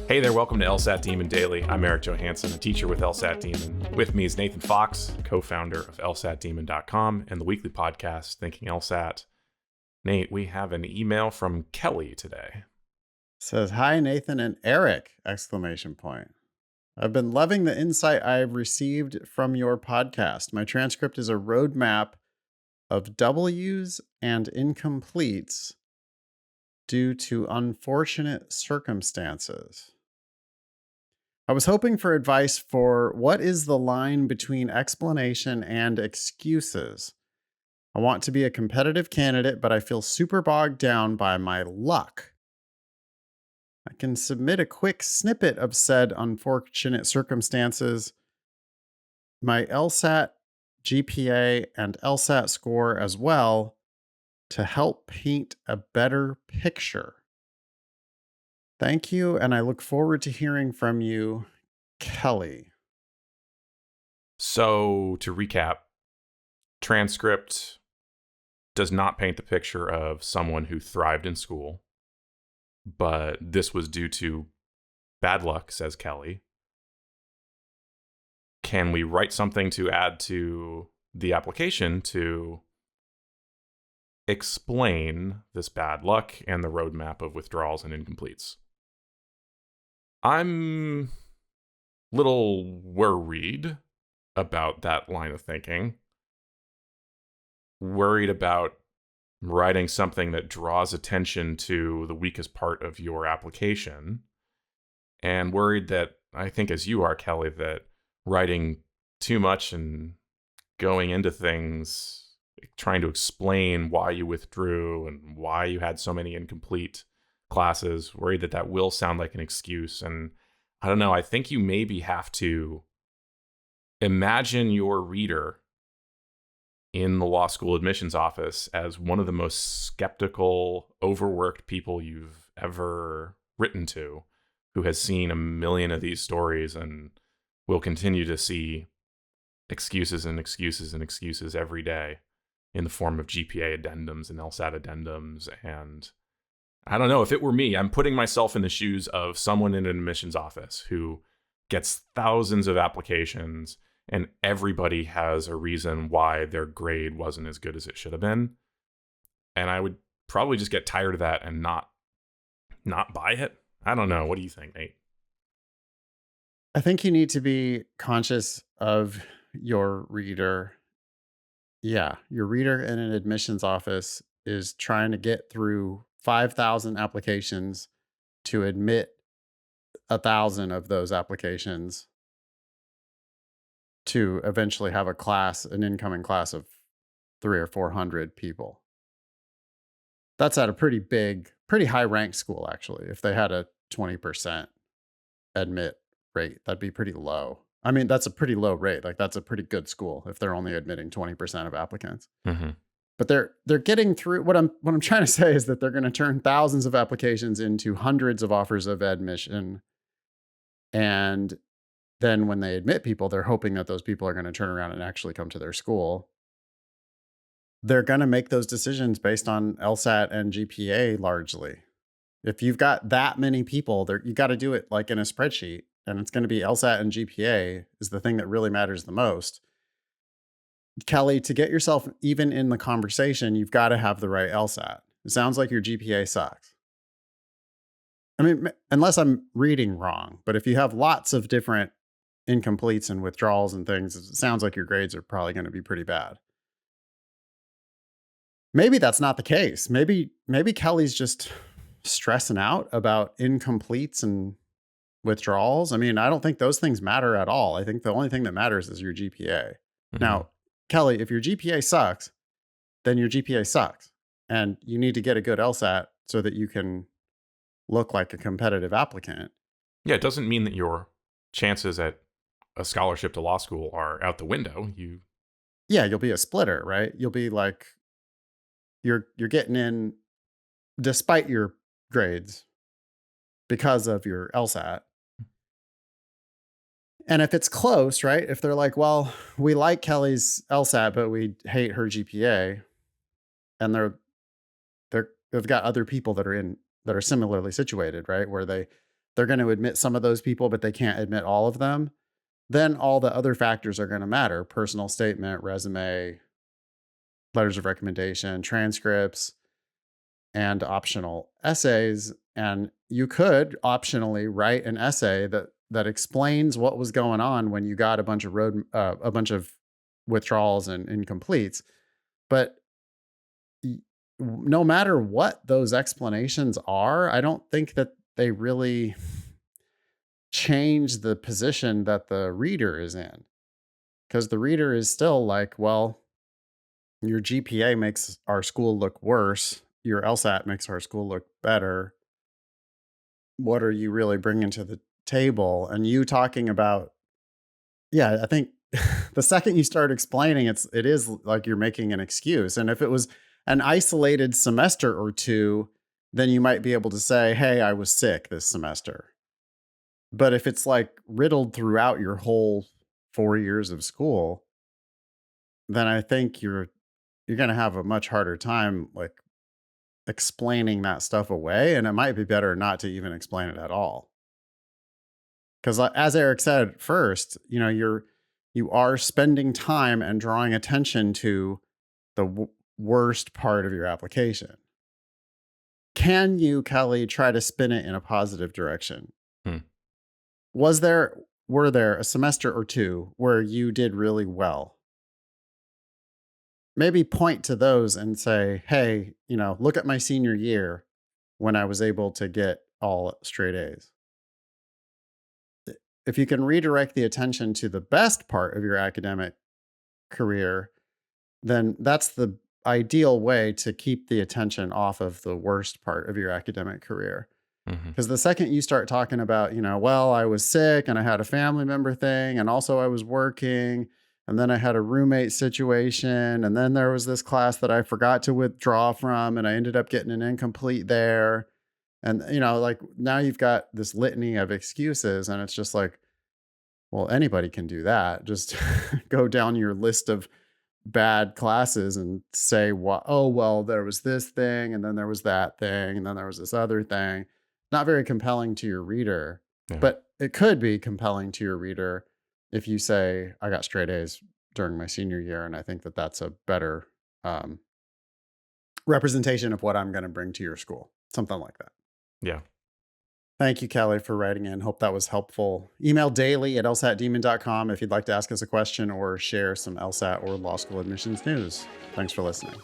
Hey there, welcome to LSAT Demon Daily. I'm Erik Johansson, a teacher with LSAT Demon. With me is Nathan Fox, co-founder of LSATdemon.com and the weekly podcast, Thinking LSAT. Nate, we have an email from Kelli today. Says, "Hi, Nathan and Erik!" Exclamation point. I've been loving the insight I've received from your podcast. My transcript is a roadmap of W's and incompletes due to unfortunate circumstances. I was hoping for advice for what is the line between explanation and excuses. I want to be a competitive candidate, but I feel super bogged down by my luck. I can submit a quick snippet of said unfortunate circumstances, my LSAT GPA and LSAT score as well, to help paint a better picture. Thank you, and I look forward to hearing from you, Kelli. So, to recap, transcript does not paint the picture of someone who thrived in school, but this was due to bad luck, says Kelli. Can we write something to add to the application to explain this bad luck and the roadmap of withdrawals and incompletes? I'm a little worried about that line of thinking. Worried about writing something that draws attention to the weakest part of your application. And worried that, I think as you are, Kelli, that writing too much and going into things, trying to explain why you withdrew and why you had so many incomplete classes, worried that that will sound like an excuse. And I don't know, I think you maybe have to imagine your reader in the law school admissions office as one of the most skeptical, overworked people you've ever written to, who has seen a million of these stories and will continue to see excuses and excuses and excuses every day in the form of GPA addendums and LSAT addendums. And I don't know, if it were me, I'm putting myself in the shoes of someone in an admissions office who gets thousands of applications and everybody has a reason why their grade wasn't as good as it should have been. And I would probably just get tired of that and not buy it. I don't know. What do you think, Nate? I think you need to be conscious of your reader. Yeah, your reader in an admissions office is trying to get through 5,000 applications to admit 1,000 of those applications to eventually have an incoming class of 300 or 400 people. That's at a pretty high ranked school, actually. If they had a 20% admit rate, that'd be pretty low. I mean, that's a pretty low rate. Like, that's a pretty good school if they're only admitting 20% of applicants. Mm-hmm. But they're getting through. What I'm trying to say is that they're going to turn thousands of applications into hundreds of offers of admission, and then when they admit people, they're hoping that those people are going to turn around and actually come to their school. They're going to make those decisions based on LSAT and GPA largely. If you've got that many people, you got to do it like in a spreadsheet, and it's going to be LSAT and GPA is the thing that really matters the most. Kelli, to get yourself even in the conversation, you've got to have the right LSAT. It sounds like your GPA sucks. I mean, unless I'm reading wrong, but if you have lots of different incompletes and withdrawals and things, it sounds like your grades are probably going to be pretty bad. Maybe that's not the case. Maybe Kelli's just stressing out about incompletes and withdrawals. I mean, I don't think those things matter at all. I think the only thing that matters is your GPA. Mm-hmm. Now, Kelli, if your GPA sucks, then your GPA sucks. And you need to get a good LSAT so that you can look like a competitive applicant. Yeah, it doesn't mean that your chances at a scholarship to law school are out the window. You'll be a splitter, right? You'll be like, you're getting in despite your grades because of your LSAT. And if it's close, right? If they're like, well, we like Kelli's LSAT, but we hate her GPA, and they've got other people that are similarly situated, right? Where they're going to admit some of those people, but they can't admit all of them, then all the other factors are going to matter: personal statement, resume, letters of recommendation, transcripts, and optional essays. And you could optionally write an essay that explains what was going on when you got a bunch of withdrawals and incompletes. But no matter what those explanations are, I don't think that they really change the position that the reader is in, because the reader is still like, well, your GPA makes our school look worse. Your LSAT makes our school look better. What are you really bringing to the table? And you talking about, yeah, I think the second you start explaining, it is like you're making an excuse. And if it was an isolated semester or two, then you might be able to say, hey, I was sick this semester. But if it's like riddled throughout your whole 4 years of school, then I think you're going to have a much harder time like explaining that stuff away. And it might be better not to even explain it at all. Because as Erik said first, you are spending time and drawing attention to the worst part of your application. Can you, Kelli, try to spin it in a positive direction? Hmm. Were there a semester or two where you did really well? Maybe point to those and say, hey, look at my senior year when I was able to get all straight A's. If you can redirect the attention to the best part of your academic career, then that's the ideal way to keep the attention off of the worst part of your academic career. Because the second you start talking about, well, I was sick and I had a family member thing, and also I was working, and then I had a roommate situation, and then there was this class that I forgot to withdraw from, and I ended up getting an incomplete there. And, like now you've got this litany of excuses, and it's just like, well, anybody can do that. Just go down your list of bad classes and say, oh, well, there was this thing, and then there was that thing, and then there was this other thing. Not very compelling to your reader, but it could be compelling to your reader if you say, I got straight A's during my senior year, and I think that that's a better representation of what I'm going to bring to your school. Something like that. Yeah. Thank you, Kelli, for writing in. Hope that was helpful. Email daily@lsatdemon.com if you'd like to ask us a question or share some LSAT or law school admissions news. Thanks for listening.